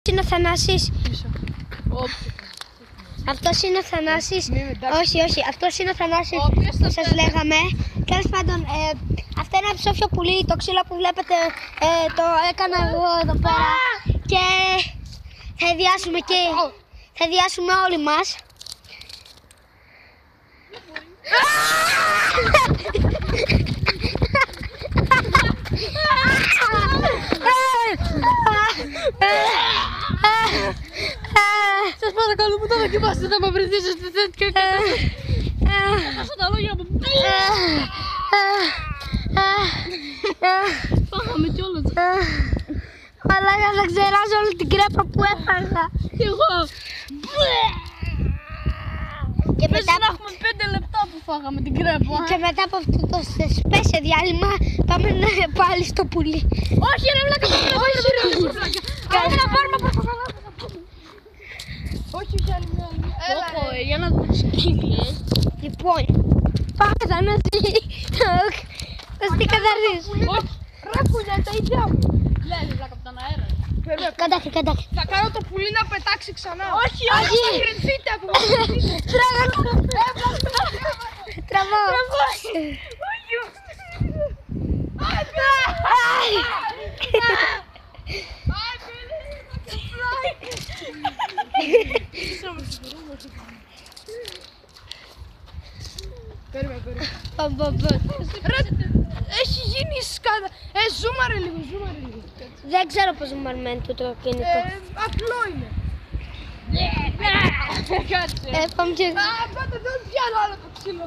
είναι ο Θανάσης. Αυτός είναι ο Θανάσης. Όχι, αυτός είναι ο Θανάσης που σας λέγαμε. Τέλος πάντων, αυτό είναι ένα ψόφιο πουλί. Το ξύλο που βλέπετε το έκανα εγώ εδώ πέρα. Και θα ιδιάσουμε όλοι μας. Σας παρακαλώ που το δοκιμάσετε να με βρεθείτε στη τέτοια κατάσταση. Αυτά τα λόγια μου. Φάγαμε κιόλας. Μαλάκα, θα ξεράσω όλη την κρέπα που έφαγα. Εγώ. Και Πες να έχουμε 5 λεπτά που φάγαμε την κρέπα. Και μετά από αυτό το σπέσιο διάλειμμα πάμε πάλι στο πουλί. Όχι ρε βλάκα, πάμε να πάρουμε από το καλά. Όχι, όχι άλλη μια. Έλα ρε. Για να δούμε τις κύκλες. Λοιπόν, πάμε Θανάση. Θα στη καθαρίσω. Όχι, ρε κουλιά, τα ίδια μου. Λένε βλάκα από τον αέρα. Κατάξει. Θα κάνω το πουλί να πετάξει ξανά. Όχι, όχι. Θα κρυφτείτε από Τραβώ. Έχει γίνει σκάνδα. Ζούμαρε λίγο. Δεν ξέρω πώς ζουμαρμένο το κινητό. Απλό είναι. Κάτσε. Πάμε και... Πάτε δεν πιάνω άλλο το ξύλο.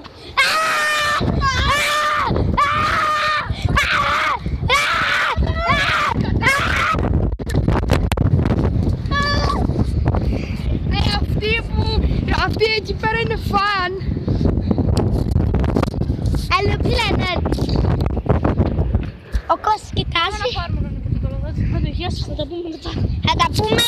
Αυτή εκεί πέρα είναι φαν. Άλλο πλανέρ. Ο Κώστας κοιτάζει. Θα πάρουμε κανένα και το καλό. Θα το χιάσεις, θα τα πούμε μετά. Θα τα πούμε.